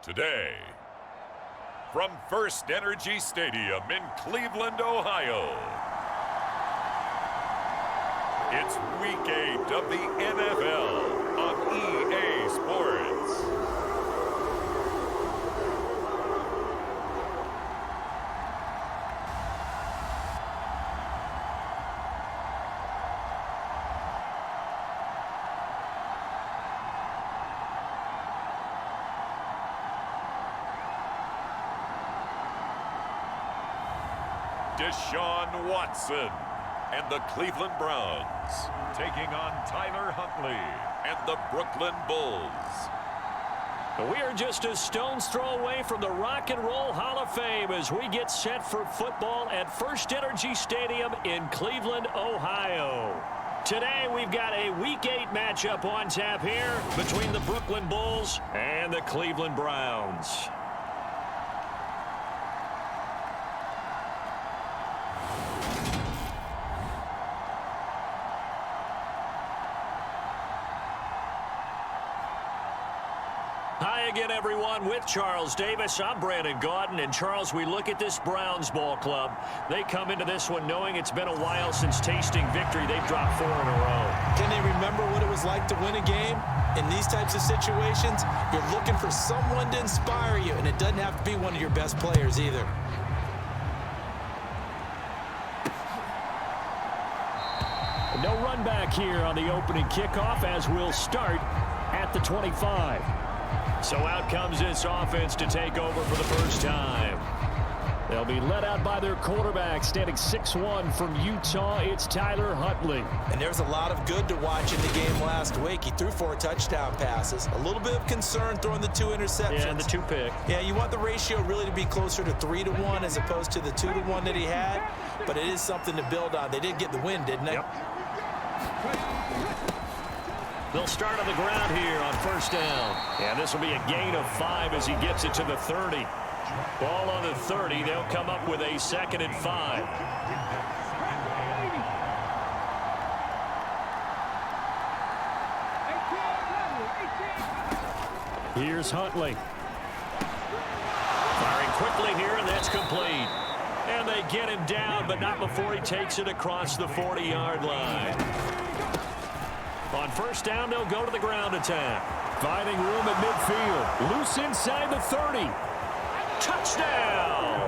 Today, from First Energy Stadium in Cleveland, Ohio, it's Week 8 of the NFL on EA Sports. Deshaun Watson and the Cleveland Browns taking on Tyler Huntley and the Brooklyn Bulls. We are just a stone's throw away from the Rock and Roll Hall of Fame as we get set for football at First Energy Stadium in Cleveland, Ohio. Today we've got a Week 8 matchup on tap here between the Brooklyn Bulls and the Cleveland Browns. Hi again, everyone. With Charles Davis, I'm Brandon Gaudin. And Charles, we look at this Browns ball club. They come into this one knowing it's been a while since tasting victory. They've dropped 4 in a row. Can they remember what it was like to win a game? In these types of situations, you're looking for someone to inspire you, and it doesn't have to be one of your best players either. No run back here on the opening kickoff as we'll start at the 25. So out comes this offense to take over for the first time. They'll be led out by their quarterback, standing 6'1" from Utah. It's Tyler Huntley. And there's a lot of good to watch in the game last week. He threw 4 touchdown passes. A little bit of concern throwing the 2 interceptions. Yeah, and the 2 pick. Yeah, you want the ratio really to be closer to 3-1 as opposed to the 2-1 that he had. But it is something to build on. They did get the win, didn't they? Yep. They'll start on the ground here on first down. And this will be a gain of 5 as he gets it to the 30. Ball on the 30. They'll come up with a 2nd and 5. Here's Huntley. Firing quickly here, and that's complete. And they get him down, but not before he takes it across the 40-yard line. On first down, they'll go to the ground attack. Finding room at midfield. Loose inside the 30. Touchdown!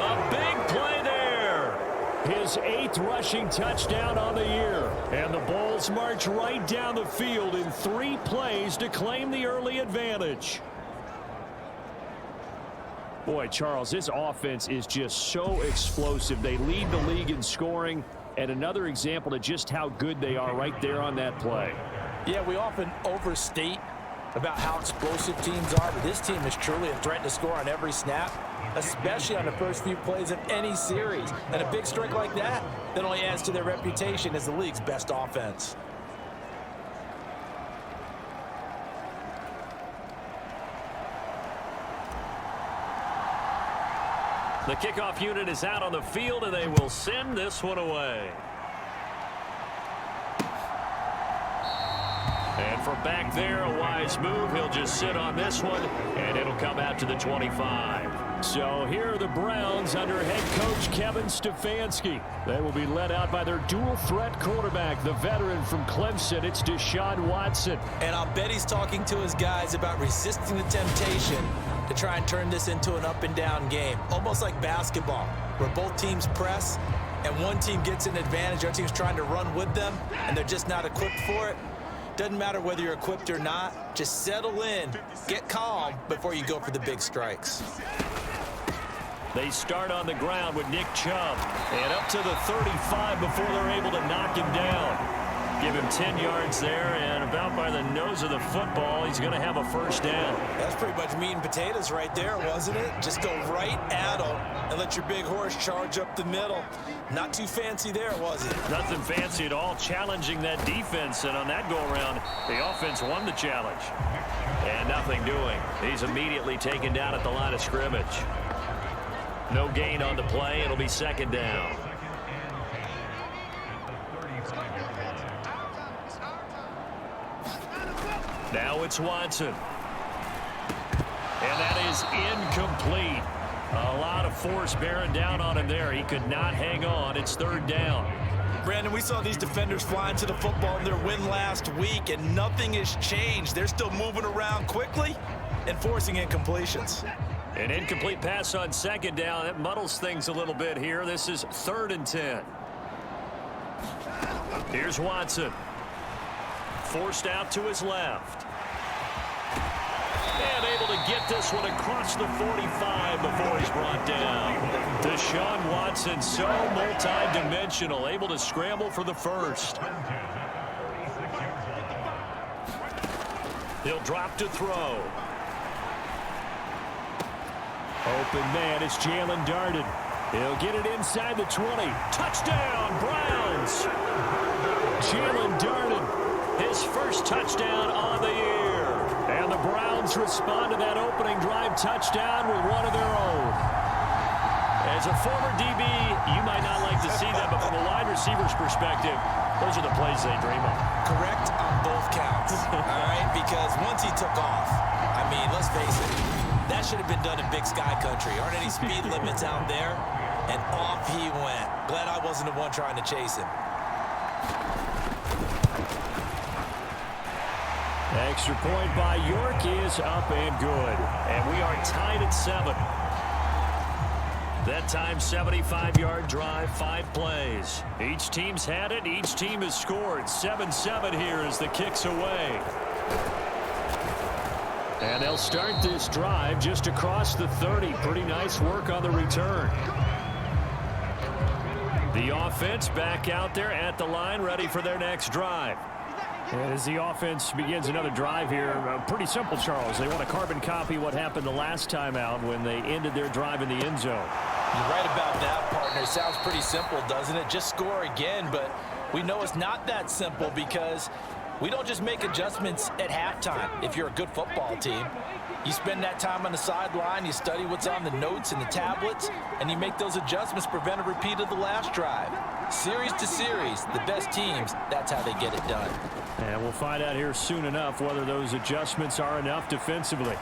A big play there. His 8th rushing touchdown on the year. And the Bulls march right down the field in 3 plays to claim the early advantage. Boy, Charles, this offense is just so explosive. They lead the league in scoring. And another example of just how good they are right there on that play. Yeah, we often overstate about how explosive teams are, but this team is truly a threat to score on every snap, especially on the first few plays of any series. And a big strike like that only adds to their reputation as the league's best offense. The kickoff unit is out on the field, and they will send this one away. And from back there, a wise move. He'll just sit on this one, and it'll come out to the 25. So here are the Browns under head coach Kevin Stefanski. They will be led out by their dual-threat quarterback, the veteran from Clemson. It's Deshaun Watson. And I'll bet he's talking to his guys about resisting the temptation to try and turn this into an up-and-down game, almost like basketball, where both teams press and one team gets an advantage, our team's trying to run with them, and they're just not equipped for it. Doesn't matter whether you're equipped or not, just settle in, get calm before you go for the big strikes. They start on the ground with Nick Chubb, and up to the 35 before they're able to knock him down. Give him 10 yards there, and about by the nose of the football, he's going to have a first down. That's pretty much meat and potatoes right there, wasn't it? Just go right at him and let your big horse charge up the middle. Not too fancy there, was it? Nothing fancy at all, challenging that defense, and on that go-around, the offense won the challenge. And nothing doing. He's immediately taken down at the line of scrimmage. No gain on the play. It'll be 2nd down. Now it's Watson. is incomplete. A lot of force bearing down on him there. He could not hang on. It's third down. Brandon, we saw these defenders fly into the football in their win last week, and nothing has changed. They're still moving around quickly and forcing incompletions. An incomplete pass on second down. That muddles things a little bit here. This is 3rd and 10. Here's Watson. Forced out to his left. And able to get this one across the 45 before he's brought down. Deshaun Watson, so multi-dimensional, able to scramble for the first. He'll drop to throw. Open man, it's Jalen Darden. He'll get it inside the 20. Touchdown, Browns! Jalen Darden, his first touchdown on the year. And the Browns respond to that opening drive touchdown with one of their own. As a former DB, you might not like to see that, but from a wide receiver's perspective, those are the plays they dream of. Correct on both counts, all right? Because once he took off, I mean, let's face it, that should have been done in Big Sky Country. Aren't any speed limits out there? And off he went. Glad I wasn't the one trying to chase him. Extra point by York is up and good. And we are tied at 7. That time, 75-yard drive, 5 plays. Each team's had it. Each team has scored. 7-7 here as the kick's away. And they'll start this drive just across the 30. Pretty nice work on the return. The offense back out there at the line, ready for their next drive. And as the offense begins another drive here, pretty simple, Charles. They want to carbon copy what happened the last time out when they ended their drive in the end zone. You're right about that, partner. Sounds pretty simple, doesn't it? Just score again, but we know it's not that simple because we don't just make adjustments at halftime. If you're a good football team, you spend that time on the sideline, you study what's on the notes and the tablets, and you make those adjustments to prevent a repeat of the last drive. Series to series, the best teams, that's how they get it done. And we'll find out here soon enough whether those adjustments are enough defensively.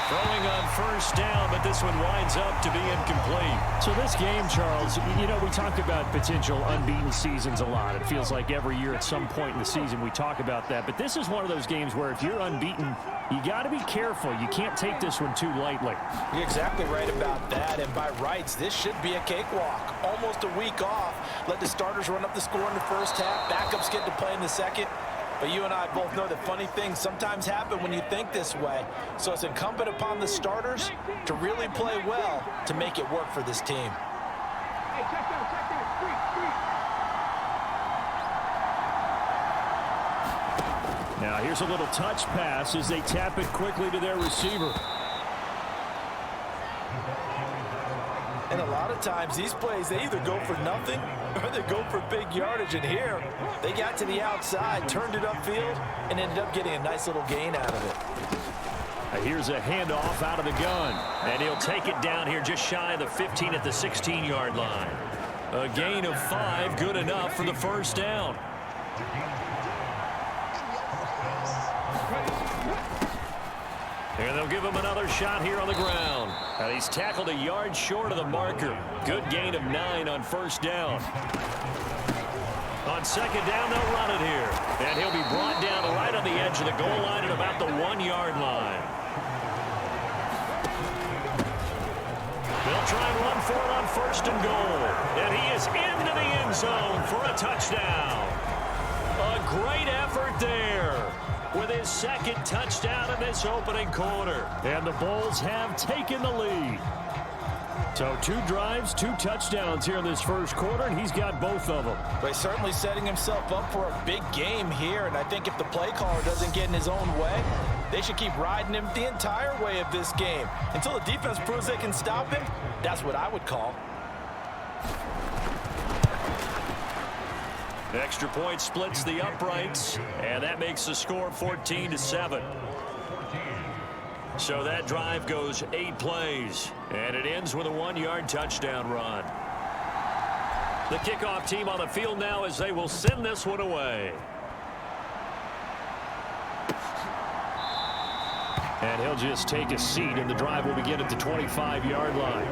Throwing on first down, but this one winds up to be incomplete. So this game, Charles, you know, we talk about potential unbeaten seasons a lot. It feels like every year at some point in the season we talk about that. But this is one of those games where if you're unbeaten, you got to be careful. You can't take this one too lightly. You're exactly right about that. And by rights, this should be a cakewalk. Almost a week off. Let the starters run up the score in the first half. Backups get to play in the second. But you and I both know that funny things sometimes happen when you think this way. So it's incumbent upon the starters to really play well to make it work for this team. Now here's a little touch pass as they tap it quickly to their receiver. And a lot of times these plays, they either go for nothing or they go for big yardage. And here, they got to the outside, turned it upfield, and ended up getting a nice little gain out of it. Here's a handoff out of the gun. And he'll take it down here just shy of the 15 at the 16-yard line. A gain of 5, good enough for the first down. And they'll give him another shot here on the ground. And he's tackled a yard short of the marker. Good gain of 9 on first down. On second down, they'll run it here. And he'll be brought down right on the edge of the goal line at about the 1-yard line. They'll try and run for it on first and goal. And he is into the end zone for a touchdown. A great effort there with his second touchdown in this opening quarter. And the Bulls have taken the lead. So 2 drives, 2 touchdowns here in this first quarter, and he's got both of them. But he's certainly setting himself up for a big game here, and I think if the play caller doesn't get in his own way, they should keep riding him the entire way of this game. Until the defense proves they can stop him, that's what I would call. Extra point splits the uprights, and that makes the score 14-7. So that drive goes 8 plays, and it ends with a 1-yard touchdown run. The kickoff team on the field now as they will send this one away. And he'll just take a seat, and the drive will begin at the 25-yard line.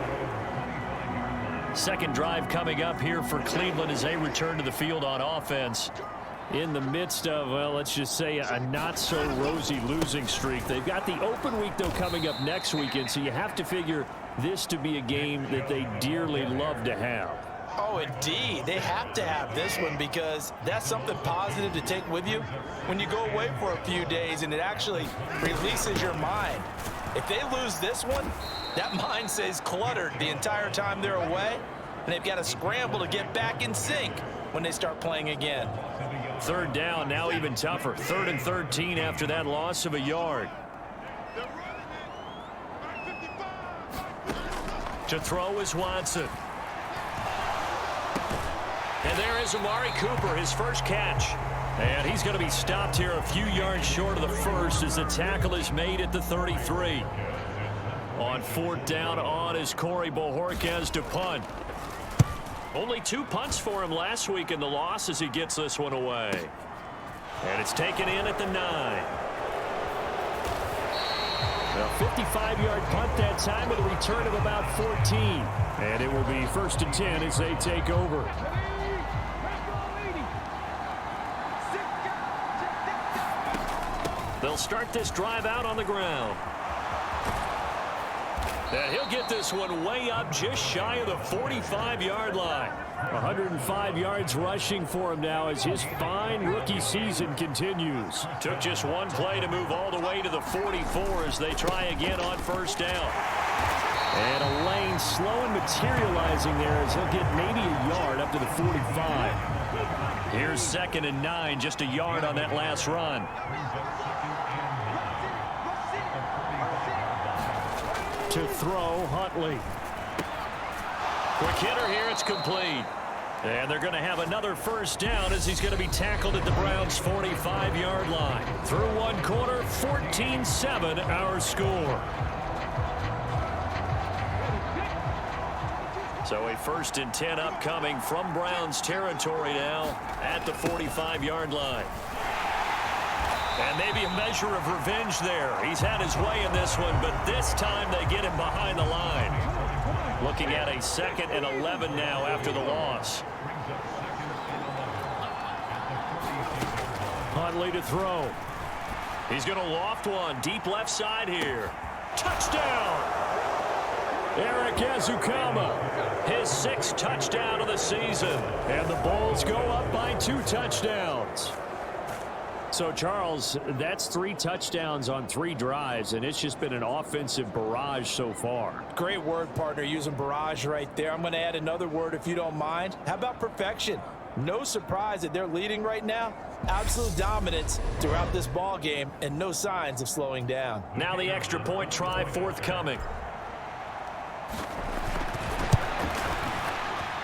Second drive coming up here for Cleveland as they return to the field on offense. In the midst of, well, let's just say a not-so-rosy losing streak. They've got the open week, though, coming up next weekend, so you have to figure this to be a game that they dearly love to have. Oh, indeed. They have to have this one because that's something positive to take with you when you go away for a few days, and it actually releases your mind. If they lose this one, that mind stays cluttered the entire time they're away, and they've got to scramble to get back in sync when they start playing again. Third down, now even tougher. 3rd and 13 after that loss of a yard. To throw is Watson. And there is Amari Cooper, his first catch. And he's going to be stopped here a few yards short of the first as the tackle is made at the 33. On 4th down on is Corey Bojorquez to punt. Only 2 punts for him last week in the loss as he gets this one away. And it's taken in at the 9. A 55-yard punt that time with a return of about 14. And it will be 1st and 10 as they take over. They'll start this drive out on the ground. And he'll get this one way up just shy of the 45-yard line. 105 yards rushing for him now as his fine rookie season continues. Took just one play to move all the way to the 44 as they try again on 1st down. And a lane slow and materializing there as he'll get maybe a yard up to the 45. Here's 2nd and 9, just a yard on that last run. To throw, Huntley. Quick hitter here, it's complete. And they're going to have another 1st down as he's going to be tackled at the Browns' 45-yard line. Through one quarter, 14-7 our score. So a 1st and 10 upcoming from Browns territory now at the 45-yard line. And maybe a measure of revenge there. He's had his way in this one, but this time they get him behind the line. Looking at a 2nd and 11 now after the loss. Huntley to throw. He's going to loft one deep left side here. Touchdown! Eric Ezukama, his 6th touchdown of the season. And the Bulls go up by 2 touchdowns. So, Charles, that's 3 touchdowns on 3 drives, and it's just been an offensive barrage so far. Great word, partner, using barrage right there. I'm going to add another word if you don't mind. How about perfection? No surprise that they're leading right now. Absolute dominance throughout this ball game and no signs of slowing down. Now the extra point try forthcoming.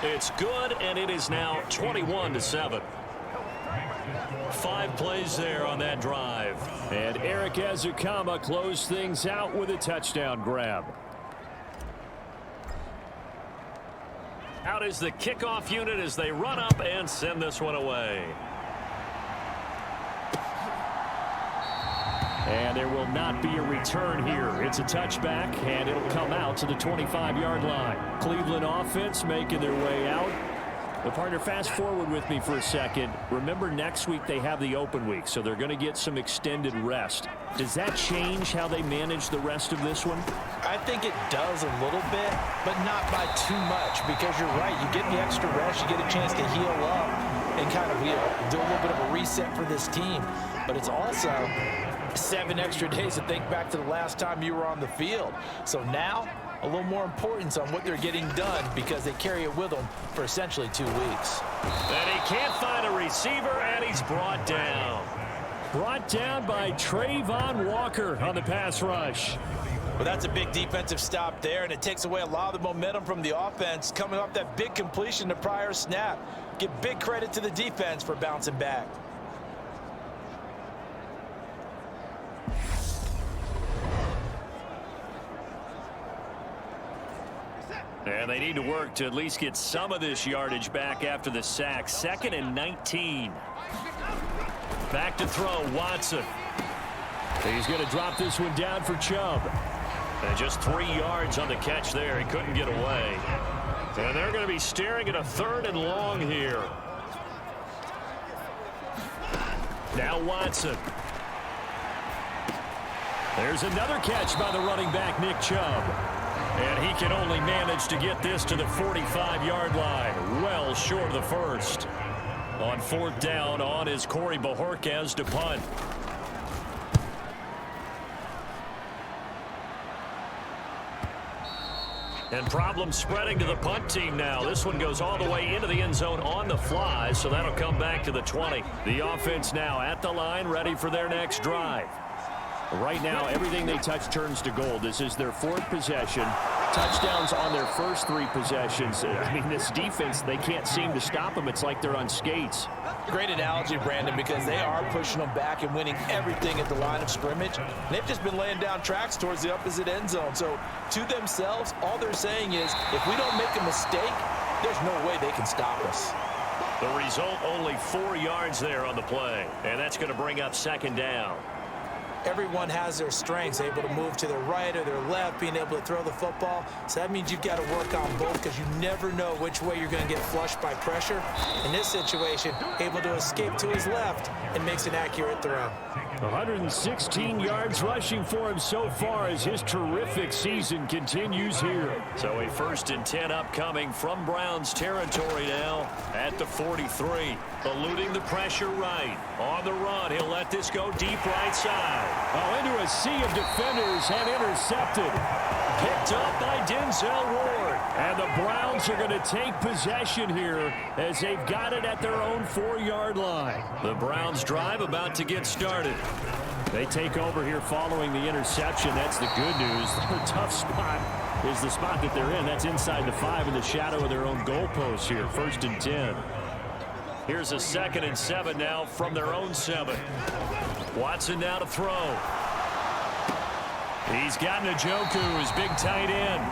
It's good, and it is now 21-7. 5 plays there on that drive. And Eric Ezukama closed things out with a touchdown grab. Out is the kickoff unit as they run up and send this one away. And there will not be a return here. It's a touchback, and it'll come out to the 25-yard line. Cleveland offense making their way out. The partner, fast forward with me for a second. Remember, next week they have the open week, so they're going to get some extended rest. Does that change how they manage the rest of this one? I think it does a little bit, but not by too much, because you're right. You get the extra rest, you get a chance to heal up and kind of do a little bit of a reset for this team. But it's also 7 extra days to think back to the last time you were on the field. So now, a little more importance on what they're getting done because they carry it with them for essentially 2 weeks. And he can't find a receiver, and he's brought down. Brought down by Trayvon Walker on the pass rush. Well, that's a big defensive stop there, and it takes away a lot of the momentum from the offense coming off that big completion the prior snap. Give big credit to the defense for bouncing back. And they need to work to at least get some of this yardage back after the sack. 2nd and 19. Back to throw, Watson. He's going to drop this one down for Chubb. And just 3 yards on the catch there. He couldn't get away. And they're going to be staring at a 3rd and long here. Now Watson. There's another catch by the running back, Nick Chubb. And he can only manage to get this to the 45-yard line. Well short of the first. On 4th down, on is Corey Bojorquez to punt. And problems spreading to the punt team now. This one goes all the way into the end zone on the fly, so that'll come back to the 20. The offense now at the line, ready for their next drive. Right now, everything they touch turns to gold. This is their 4th possession. Touchdowns on their first 3 possessions. I mean, this defense, they can't seem to stop them. It's like they're on skates. Great analogy, Brandon, because they are pushing them back and winning everything at the line of scrimmage. They've just been laying down tracks towards the opposite end zone. So to themselves, all they're saying is, if we don't make a mistake, there's no way they can stop us. The result, only 4 yards there on the play. And that's going to bring up 2nd down. Everyone has their strengths, able to move to their right or their left, being able to throw the football. So that means you've got to work on both because you never know which way you're going to get flushed by pressure. In this situation, able to escape to his left and makes an accurate throw. 116 yards rushing for him so far as his terrific season continues here. So a 1st and 10 upcoming from Browns territory now at the 43. Eluding the pressure right. On the run, he'll let this go deep right side. Oh, into a sea of defenders and intercepted. Picked up by Denzel Ward. And the Browns are going to take possession here as they've got it at their own 4-yard line. The Browns drive about to get started. They take over here following the interception. That's the good news. The tough spot is the spot that they're in. That's inside the 5 in the shadow of their own goalpost here. 1st and 10. Here's a 2nd and 7 now from their own 7. Watson now to throw. He's got Njoku, his big tight end.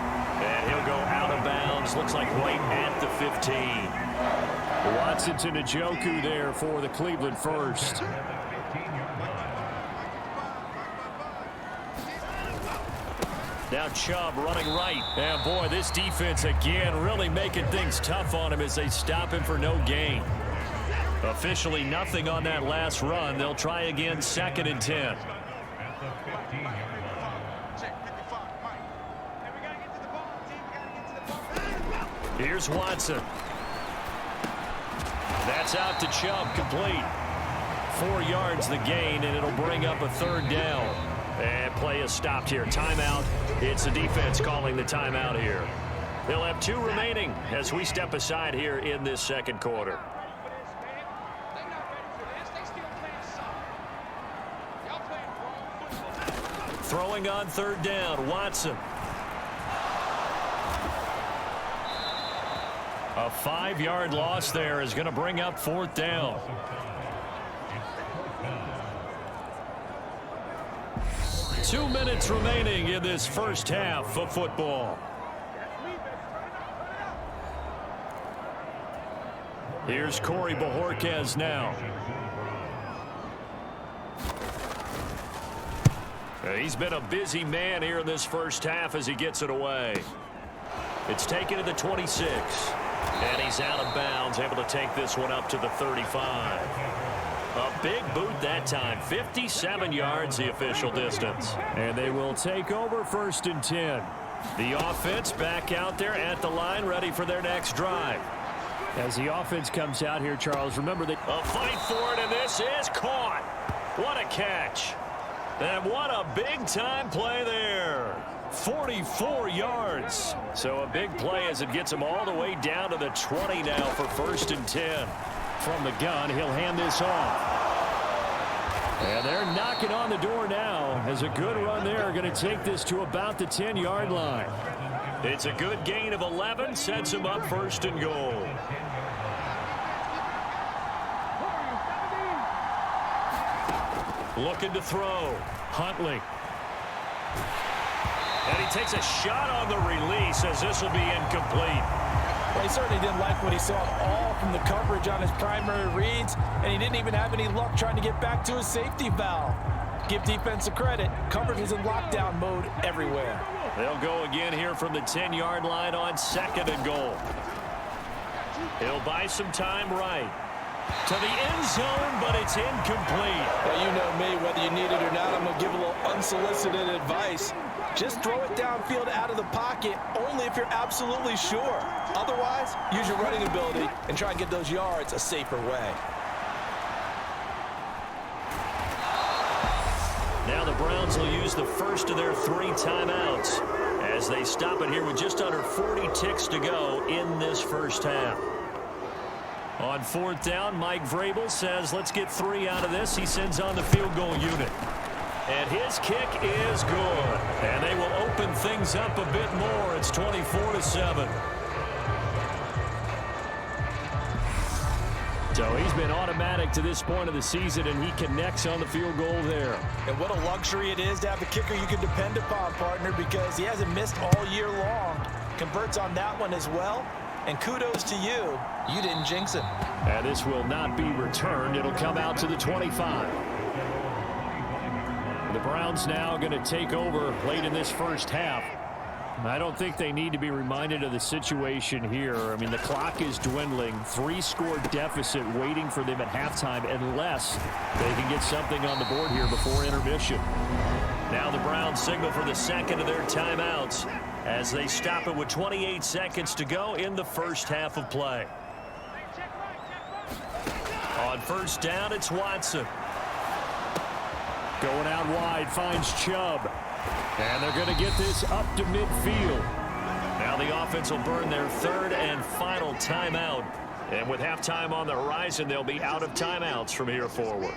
And he'll go out of bounds. Looks like right at the 15. Watson to Njoku there for the Cleveland first. Now Chubb running right. And boy, this defense again really making things tough on him as they stop him for no gain. Officially nothing on that last run. They'll try again 2nd and 10. Here's Watson. That's out to Chubb, complete. 4 yards the gain, and it'll bring up a 3rd down. And play is stopped here. Timeout. It's the defense calling the timeout here. They'll have 2 remaining as we step aside here in this 2nd quarter. Throwing on 3rd down, Watson. A 5-yard loss there is going to bring up 4th down. Two minutes remaining in this first half of football. Here's Corey Bojorquez now. He's been a busy man here in this first half as he gets it away. It's taken to the 26. And he's out of bounds, able to take this one up to the 35. A big boot that time. 57 yards the official distance. And they will take over 1st and 10. The offense back out there at the line, ready for their next drive. As the offense comes out here, Charles, remember that a fight for it, and this is caught. What a catch. And what a big-time play there. 44 yards. So a big play as it gets him all the way down to the 20 now for 1st and 10. From the gun, he'll hand this off. And they're knocking on the door now as a good run there going to take this to about the 10-yard line. It's a good gain of 11, sets him up 1st and goal. Looking to throw. Huntley. And he takes a shot on the release as this will be incomplete. Well, he certainly didn't like what he saw all from the coverage on his primary reads, and he didn't even have any luck trying to get back to his safety valve. give defense the credit. Coverage was in lockdown mode everywhere. They'll go again here from the 10-yard line on 2nd and goal. He'll buy some time right. To the end zone, but it's incomplete. Well, you know me, whether you need it or not, I'm going to give a little unsolicited advice. Just throw it downfield out of the pocket, only if you're absolutely sure. Otherwise, use your running ability and try and get those yards a safer way. Now the Browns will use the first of their 3 timeouts as they stop it here with just under 40 ticks to go in this first half. On 4th down, Mike Vrabel says, let's get 3 out of this. He sends on the field goal unit. And his kick is good. And they will open things up a bit more. It's 24-7. So he's been automatic to this point of the season, and he connects on the field goal there. And what a luxury it is to have a kicker you can depend upon, partner, because he hasn't missed all year long. Converts on that one as well. And kudos to you. You didn't jinx it. And this will not be returned. It'll come out to the 25. The Browns now going to take over late in this first half. I don't think they need to be reminded of the situation here. I mean, the clock is dwindling. 3-score deficit waiting for them at halftime unless they can get something on the board here before intermission. Now the Browns signal for the second of their timeouts as they stop it with 28 seconds to go in the first half of play. On 1st down, it's Watson. Going out wide, finds Chubb. And they're going to get this up to midfield. Now the offense will burn their 3rd and final timeout. And with halftime on the horizon, they'll be out of timeouts from here forward.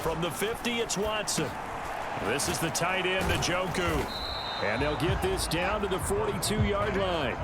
From the 50, it's Watson. This is the tight end, Njoku. And they'll get this down to the 42-yard line.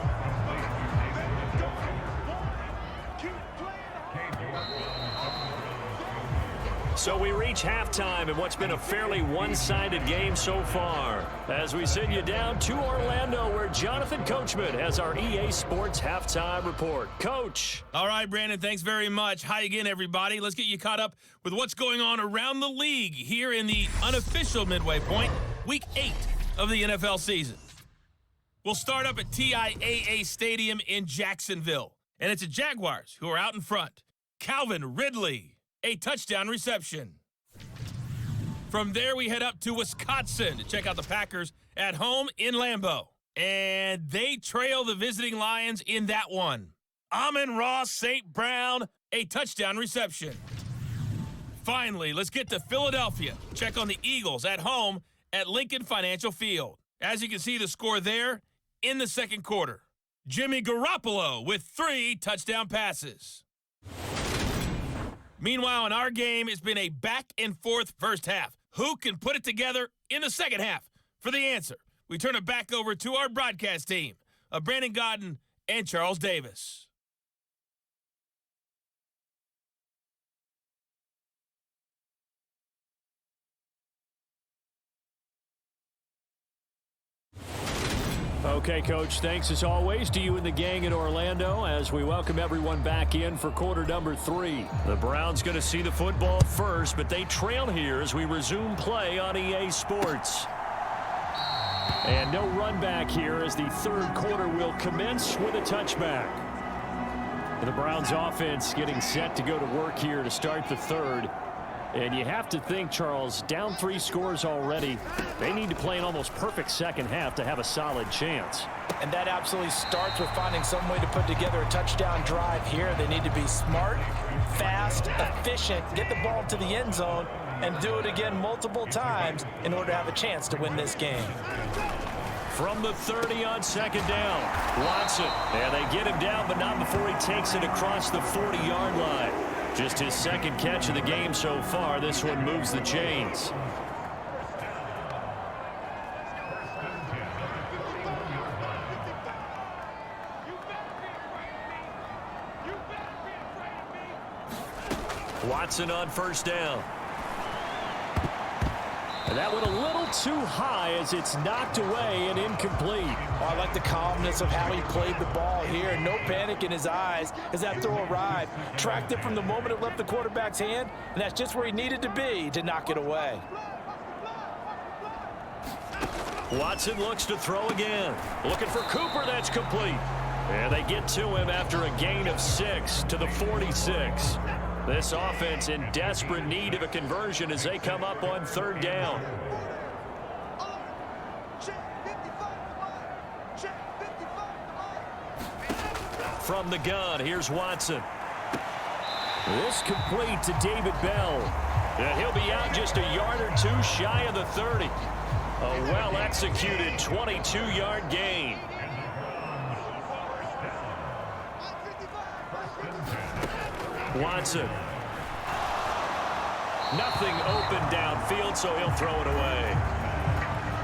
So we reach halftime in what's been a fairly one-sided game so far. As we send you down to Orlando, where Jonathan Coachman has our EA Sports Halftime Report. Coach. All right, Brandon, thanks very much. Hi again, everybody. Let's get you caught up with what's going on around the league here in the unofficial midway point, Week 8 of the NFL season. We'll start up at TIAA Stadium in Jacksonville, and it's the Jaguars who are out in front. Calvin Ridley, a touchdown reception. From there, we head up to Wisconsin to check out the Packers at home in Lambeau. And they trail the visiting Lions in that one. Amon-Ra St. Brown, a touchdown reception. Finally, let's get to Philadelphia. Check on the Eagles at home at Lincoln Financial Field. As you can see, the score there in the second quarter. Jimmy Garoppolo with 3 touchdown passes. Meanwhile, in our game, it's been a back-and-forth first half. Who can put it together in the second half? For the answer, we turn it back over to our broadcast team of Brandon Godden and Charles Davis. Okay, Coach, thanks as always to you and the gang in Orlando as we welcome everyone back in for quarter number 3. The Browns going to see the football first, but they trail here as we resume play on EA Sports. And no run back here as the third quarter will commence with a touchback. And the Browns offense getting set to go to work here to start the third. And you have to think, Charles, down 3 scores already. They need to play an almost perfect second half to have a solid chance. And that absolutely starts with finding some way to put together a touchdown drive here. They need to be smart, fast, efficient, get the ball to the end zone, and do it again multiple times in order to have a chance to win this game. From the 30 on second down, Watson. And they get him down, but not before he takes it across the 40-yard line. Just his second catch of the game so far. This one moves the chains. Watson on first down. And that went a little too high as it's knocked away and incomplete. Oh, I like the calmness of how he played the ball here. No panic in his eyes as that throw arrived. Tracked it from the moment it left the quarterback's hand, and that's just where he needed to be to knock it away. Watson looks to throw again. Looking for Cooper. That's complete. And they get to him after a gain of 6 to the 46. This offense in desperate need of a conversion as they come up on 3rd down. From the gun, here's Watson. This complete to David Bell. And he'll be out just a yard or two shy of the 30. A well-executed 22-yard gain. Watson. Nothing open downfield, so he'll throw it away.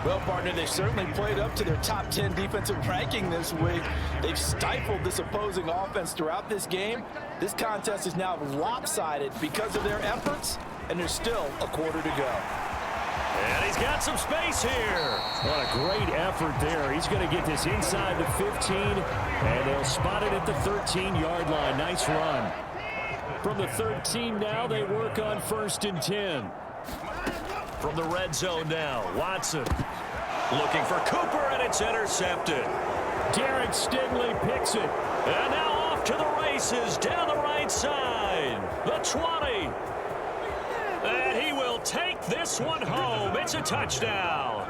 Well, partner, they certainly played up to their top 10 defensive ranking this week. They've stifled this opposing offense throughout this game. This contest is now lopsided because of their efforts, and there's still a quarter to go. And he's got some space here. What a great effort there. He's going to get this inside the 15, and they'll spot it at the 13-yard line. Nice run. From the 13 now, they work on 1st and 10. From the red zone now, Watson looking for Cooper, and it's intercepted. Derek Stingley picks it. And now off to the races down the right side. The 20. And he will take this one home. It's a touchdown.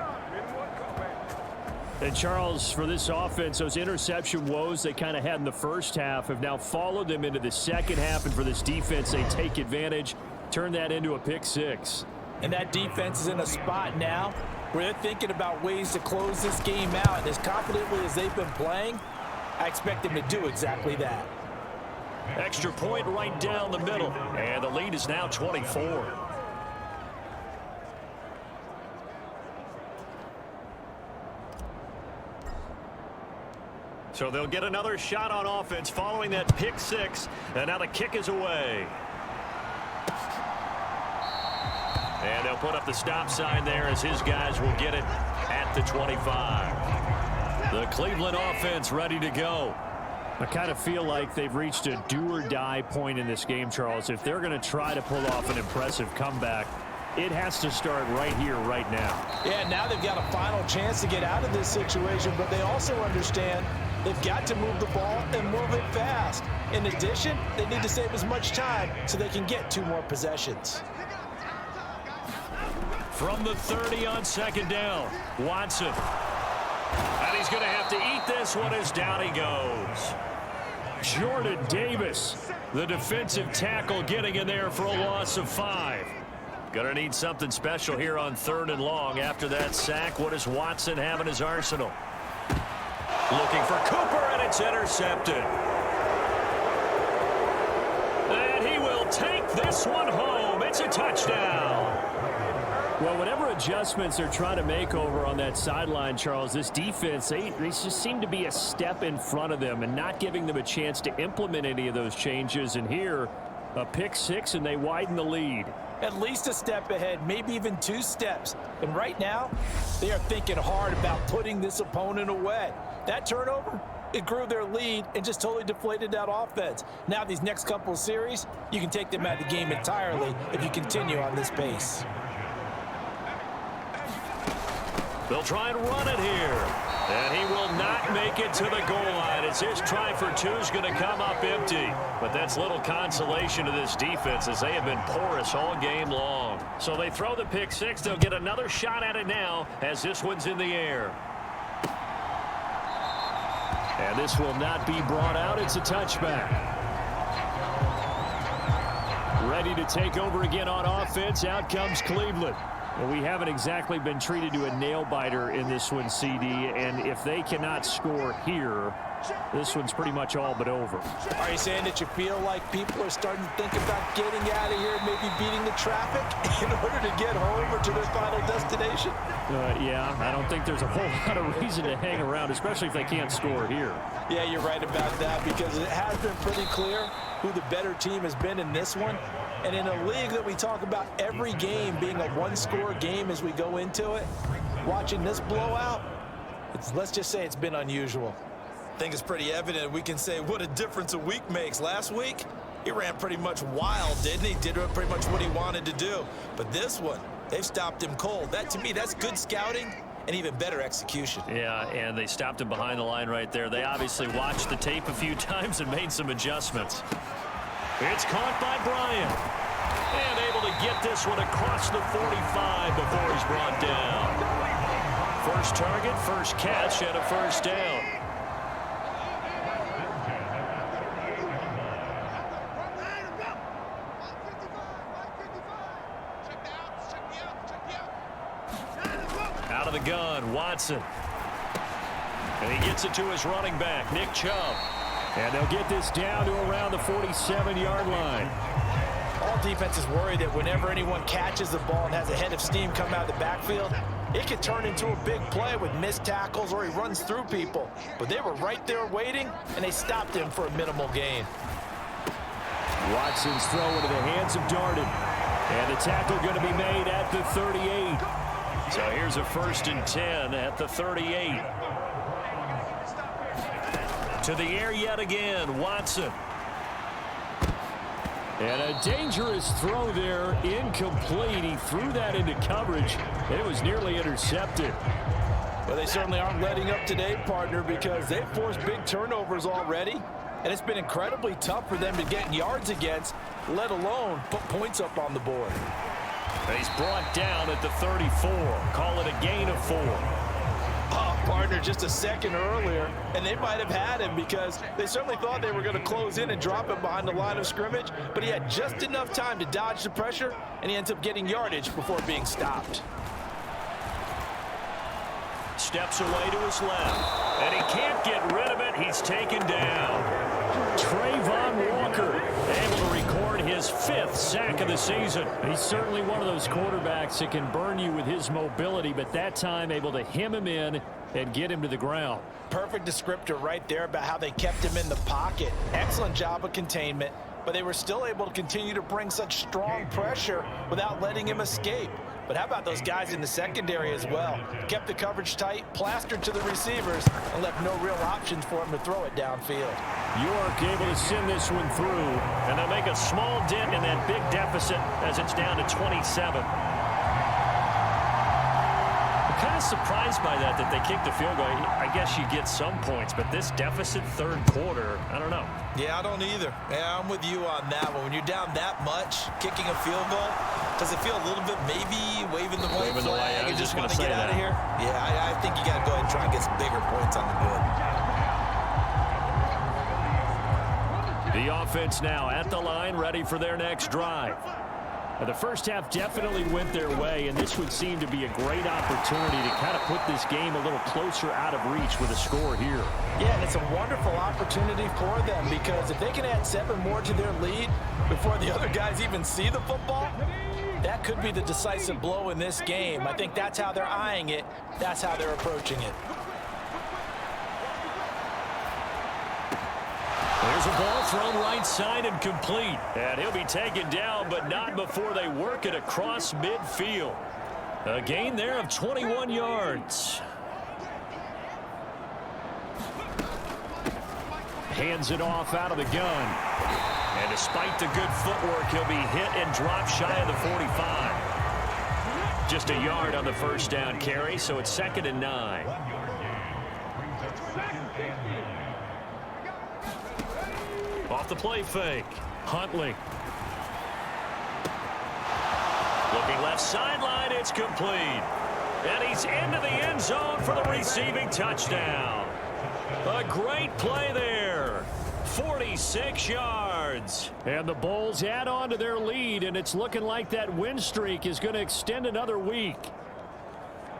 And Charles, for this offense, those interception woes they kind of had in the first half have now followed them into the second half. And for this defense, they take advantage, turn that into a pick 6. And that defense is in a spot now where they're thinking about ways to close this game out. And as confidently as they've been playing, I expect them to do exactly that. Extra point right down the middle. And the lead is now 24. So they'll get another shot on offense following that pick 6. And now the kick is away. And they'll put up the stop sign there as his guys will get it at the 25. The Cleveland offense ready to go. I kind of feel like they've reached a do-or-die point in this game, Charles. If they're going to try to pull off an impressive comeback, it has to start right here, right now. Yeah, now they've got a final chance to get out of this situation, but they also understand they've got to move the ball and move it fast. In addition, they need to save as much time so they can get 2 more possessions. From the 30 on 2nd down, Watson. And he's going to have to eat this one as down he goes. Jordan Davis, the defensive tackle, getting in there for a loss of 5. Going to need something special here on 3rd and long. After that sack, what does Watson have in his arsenal? Looking for Cooper, and it's intercepted. And he will take this one home. It's a touchdown. Well, whatever adjustments they're trying to make over on that sideline, Charles, this defense, they just seem to be a step in front of them and not giving them a chance to implement any of those changes. And here, a pick 6, and they widen the lead. At least a step ahead, maybe even 2 steps. And right now, they are thinking hard about putting this opponent away. That turnover, it grew their lead and just totally deflated that offense. Now these next couple of series, you can take them out of the game entirely if you continue on this pace. They'll try and run it here. And he will not make it to the goal line as his try for 2 is going to come up empty. But that's little consolation to this defense as they have been porous all game long. So they throw the pick 6. They'll get another shot at it now as this one's in the air. And this will not be brought out. It's a touchback. Ready to take over again on offense. Out comes Cleveland. Well, we haven't exactly been treated to a nail-biter in this one, CD, and if they cannot score here, this one's pretty much all but over. Are you saying that you feel like people are starting to think about getting out of here, maybe beating the traffic in order to get home or to their final destination? Yeah, I don't think there's a whole lot of reason to hang around, especially if they can't score here. Yeah, you're right about that because it has been pretty clear who the better team has been in this one. And in a league that we talk about every game being a one-score game as we go into it, watching this blowout, let's just say it's been unusual. I think it's pretty evident. We can say what a difference a week makes. Last week, he ran pretty much wild, didn't he? Did pretty much what he wanted to do. But this one, they've stopped him cold. That, to me, that's good scouting and even better execution. Yeah, and they stopped him behind the line right there. They obviously watched the tape a few times and made some adjustments. It's caught by Bryant. And able to get this one across the 45 before he's brought down. First target, first catch, and a first down. Out of the gun, Watson. And he gets it to his running back, Nick Chubb. And they'll get this down to around the 47-yard line. All defenses worry that whenever anyone catches the ball and has a head of steam come out of the backfield, it could turn into a big play with missed tackles or he runs through people. But they were right there waiting, and they stopped him for a minimal gain. Watson's throw into the hands of Darden. And the tackle going to be made at the 38. So here's a 1st and 10 at the 38. To the air yet again, Watson. And a dangerous throw there, incomplete. He threw that into coverage. It was nearly intercepted. Well, they certainly aren't letting up today, partner, because they've forced big turnovers already. And it's been incredibly tough for them to get yards against, let alone put points up on the board. He's brought down at the 34. Call it a gain of 4. Partner just a second earlier, and they might have had him because they certainly thought they were going to close in and drop him behind the line of scrimmage, but he had just enough time to dodge the pressure, and he ends up getting yardage before being stopped. Steps away to his left, and he can't get rid of it. He's taken down. Trayvon Walker able to record his 5th sack of the season. He's certainly one of those quarterbacks that can burn you with his mobility, but that time able to hem him in and get him to the ground. Perfect descriptor right there about how they kept him in the pocket. Excellent job of containment, but they were still able to continue to bring such strong pressure without letting him escape. But how about those guys in the secondary as well? Kept the coverage tight, plastered to the receivers, and left no real options for him to throw it downfield. York able to send this one through, and they'll make a small dent in that big deficit as it's down to 27. I'm kind of surprised by that they kicked the field goal. I guess you get some points, but this deficit 3rd quarter, I don't know. Yeah, I don't either. Yeah, I'm with you on that one. When you're down that much, kicking a field goal, does it feel a little bit maybe waving the white flag and just want to get out of here? Yeah, I think you got to go ahead and try and get some bigger points on the board. The offense now at the line, ready for their next drive. The first half definitely went their way, and this would seem to be a great opportunity to kind of put this game a little closer out of reach with a score here. Yeah, and it's a wonderful opportunity for them because if they can add 7 more to their lead before the other guys even see the football, that could be the decisive blow in this game. I think that's how they're eyeing it. That's how they're approaching it. There's a ball thrown right side and complete. And he'll be taken down, but not before they work it across midfield. A gain there of 21 yards. Hands it off out of the gun. And despite the good footwork, he'll be hit and dropped shy of the 45. Just a yard on the first down carry, so it's 2nd and 9. Off the play fake. Huntley. Looking left sideline, it's complete. And he's into the end zone for the receiving touchdown. A great play there. 46 yards. And the Bulls add on to their lead, and it's looking like that win streak is going to extend another week.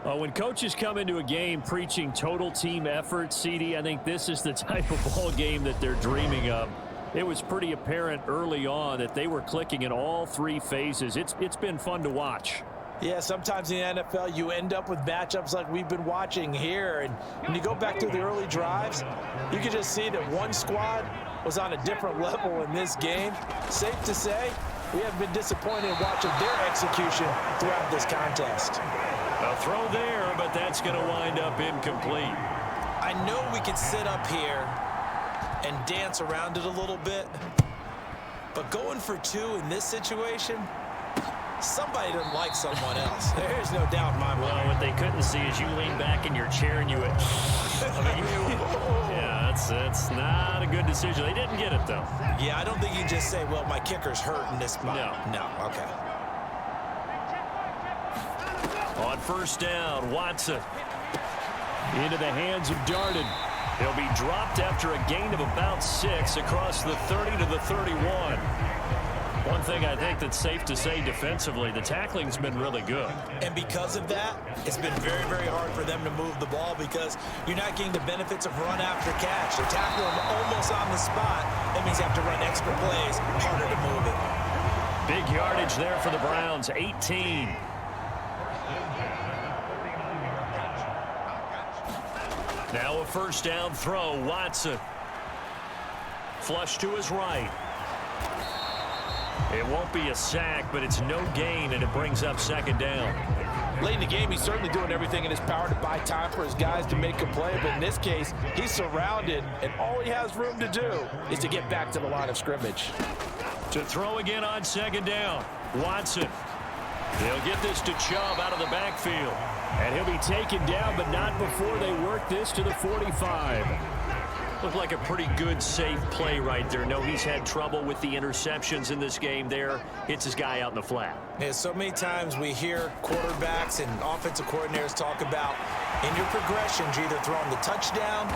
When coaches come into a game preaching total team effort, CD, I think this is the type of ball game that they're dreaming of. It was pretty apparent early on that they were clicking in all 3 phases. It's been fun to watch. Yeah, sometimes in the NFL you end up with matchups like we've been watching here. And when you go back to the early drives, you can just see that one squad was on a different level in this game. Safe to say, we have been disappointed in watching their execution throughout this contest. A throw there, but that's going to wind up incomplete. I know we could sit up here and dance around it a little bit, but going for two in this situation, somebody doesn't like someone else. There's no doubt in my mind. Well, what they couldn't see is you lean back in your chair and you went, yeah, that's not a good decision. They didn't get it, though. Yeah, I don't think you can just say, well, my kicker's hurt in this spot. No, okay. On first down, Watson. Into the hands of Darden. He'll be dropped after a gain of about 6 across the 30 to the 31. One thing I think that's safe to say defensively, the tackling's been really good. And because of that, it's been very, very hard for them to move the ball because you're not getting the benefits of run after catch. They tackle them almost on the spot. That means you have to run extra plays, harder to move it. Big yardage there for the Browns, 18. Now a first down throw, Watson. Flush to his right. It won't be a sack, but it's no gain, and it brings up second down. Late in the game, he's certainly doing everything in his power to buy time for his guys to make a play, but in this case, he's surrounded, and all he has room to do is to get back to the line of scrimmage. To throw again on second down, Watson. They'll get this to Chubb out of the backfield. And he'll be taken down, but not before they work this to the 45. Looked like a pretty good, safe play right there. No, he's had trouble with the interceptions in this game there. Hits his guy out in the flat. Yeah, so many times we hear quarterbacks and offensive coordinators talk about in your progressions, you're either throwing the touchdown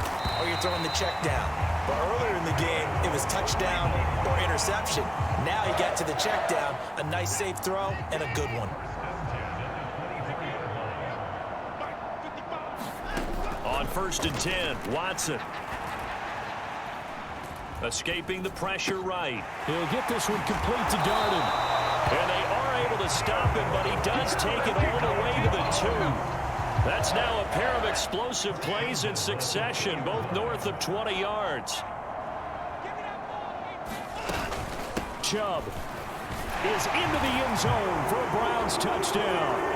or you're throwing the check down. But earlier in the game, it was touchdown or interception. Now he got to the check down, a nice safe throw, and a good one. On first and 10, Watson. Escaping the pressure right. He'll get this one complete to Darden. And they are able to stop him, but he does take it all the way to the 2. That's now a pair of explosive plays in succession, both north of 20 yards. Chubb is into the end zone for a Browns touchdown.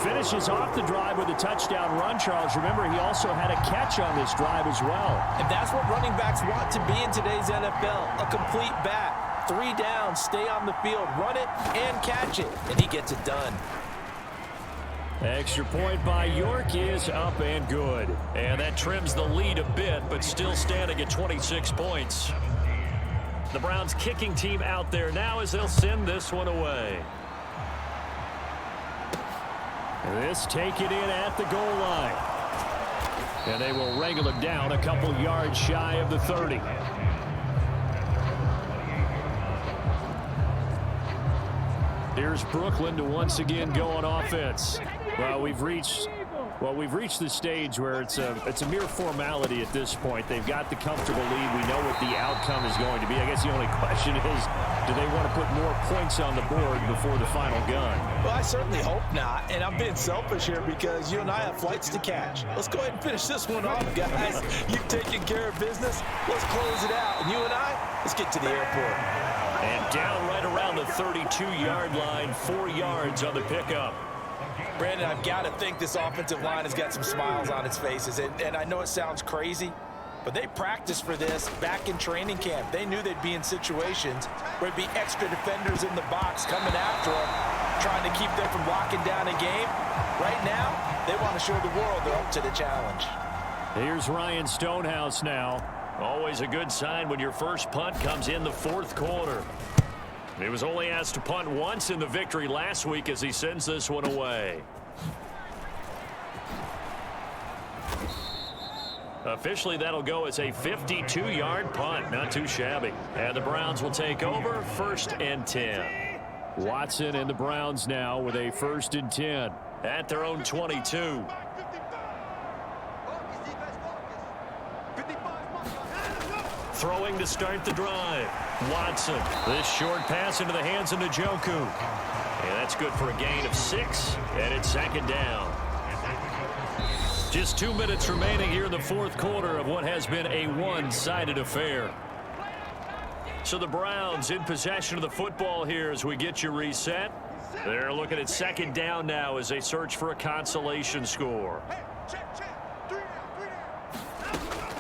Finishes off the drive with a touchdown run, Charles. Remember, he also had a catch on this drive as well. And that's what running backs want to be in today's NFL, a complete back. 3 downs, stay on the field, run it, and catch it. And he gets it done. Extra point by York is up and good. And that trims the lead a bit, but still standing at 26 points. The Browns kicking team out there now as they'll send this one away. This take it in at the goal line. And they will wrangle it down a couple yards shy of the 30. Here's Brooklyn to once again go on offense. Well, we've reached the stage where it's a mere formality at this point. They've got the comfortable lead. We know what the outcome is going to be. I guess the only question is, do they want to put more points on the board before the final gun? Well, I certainly hope not. And I'm being selfish here because you and I have flights to catch. Let's go ahead and finish this one off, guys. You've taken care of business. Let's close it out. And you and I, let's get to the airport. And down right around the 32-yard line, 4 yards on the pickup. Brandon, I've got to think this offensive line has got some smiles on its faces. And I know it sounds crazy, but they practiced for this back in training camp. They knew they'd be in situations where it'd be extra defenders in the box coming after them, trying to keep them from locking down a game. Right now, they want to show the world they're up to the challenge. Here's Ryan Stonehouse now. Always a good sign when your first punt comes in the 4th quarter. He was only asked to punt once in the victory last week as he sends this one away. Officially, that'll go as a 52-yard punt. Not too shabby. And the Browns will take over 1st and 10. Watson and the Browns now with a 1st and 10 at their own 22. Throwing to start the drive. Watson. This short pass into the hands of Njoku. And that's good for a gain of 6. And it's 2nd down. Just 2 minutes remaining here in the fourth quarter of what has been a one-sided affair. So the Browns in possession of the football here as we get you reset. They're looking at second down now as they search for a consolation score.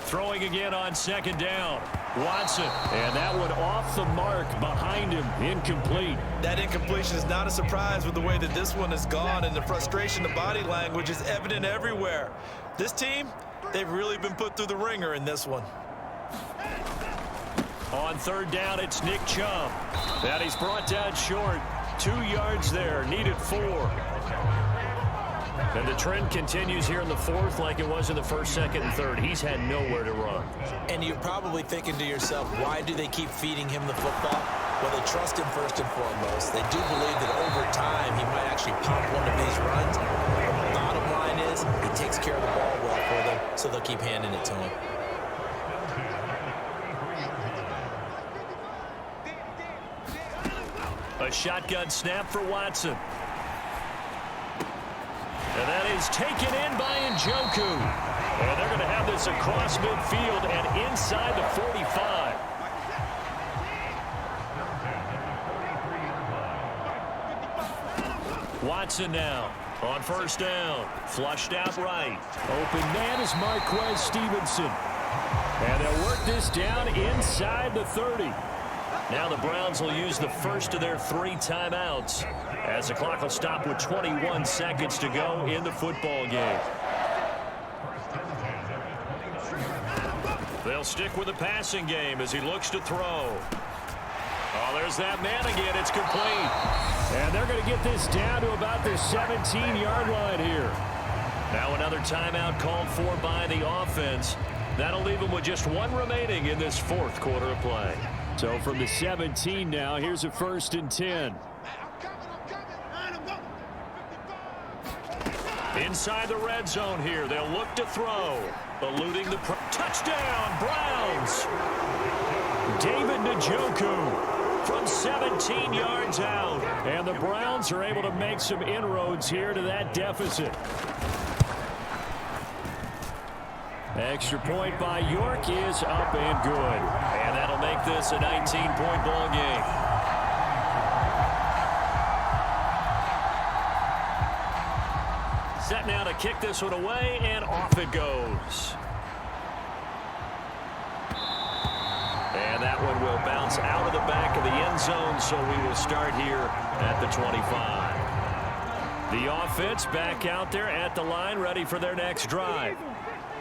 Throwing again on second down. Watson, and that one off the mark behind him, incomplete. That incompletion is not a surprise with the way that this one has gone, and the frustration, the body language is evident everywhere. This team, they've really been put through the ringer in this one. On third down, it's Nick Chubb. That he's brought down short. 2 yards there, needed 4. And the trend continues here in the fourth like it was in the first, second, and third. He's had nowhere to run. And you're probably thinking to yourself, why do they keep feeding him the football? Well, they trust him first and foremost. They do believe that over time he might actually pop one of these runs. Bottom line is he takes care of the ball well for them, so they'll keep handing it to him. A shotgun snap for Watson. And that is taken in by Njoku. And they're going to have this across midfield and inside the 45. Watson now on first down. Flushed out right. Open man is Marquez Stevenson. And they'll work this down inside the 30. Now the Browns will use the first of their 3 timeouts as the clock will stop with 21 seconds to go in the football game. They'll stick with the passing game as he looks to throw. Oh, there's that man again. It's complete. And they're going to get this down to about the 17-yard line here. Now another timeout called for by the offense. That'll leave them with just 1 remaining in this fourth quarter of play. So from the 17 now, here's a 1st and 10. Inside the red zone here, they'll look to throw. Eluding the touchdown, Browns. David Njoku from 17 yards out. And the Browns are able to make some inroads here to that deficit. Extra point by York is up and good. And that'll make this a 19-point ball game. Set now to kick this one away, and off it goes. And that one will bounce out of the back of the end zone, so we will start here at the 25. The offense back out there at the line, ready for their next drive.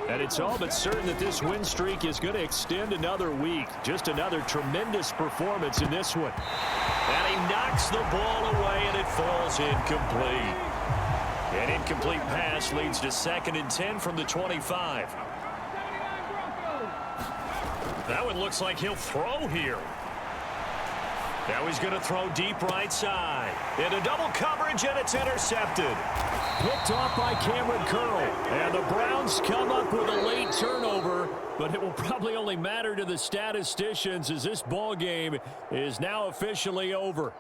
And it's all but certain that this win streak is going to extend another week. Just another tremendous performance in this one. And he knocks the ball away, and it falls incomplete. An incomplete pass leads to 2nd and 10 from the 25. That one looks like he'll throw here. Now he's going to throw deep right side. Into double coverage, and it's intercepted. Picked off by Cameron Curl. And the Browns come up with a late turnover, but it will probably only matter to the statisticians as this ball game is now officially over.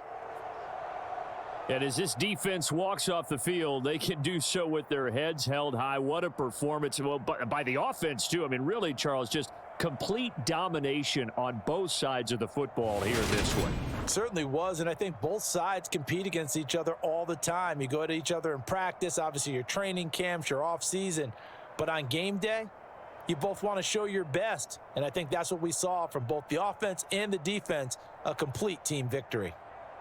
And as this defense walks off the field, they can do so with their heads held high. What a performance. Well, by the offense, too. I mean, really, Charles, just complete domination on both sides of the football here in this one. Certainly was, and I think both sides compete against each other all the time. You go to each other in practice, obviously your training camps, your off season, but on game day, you both want to show your best, and I think that's what we saw from both the offense and the defense, a complete team victory.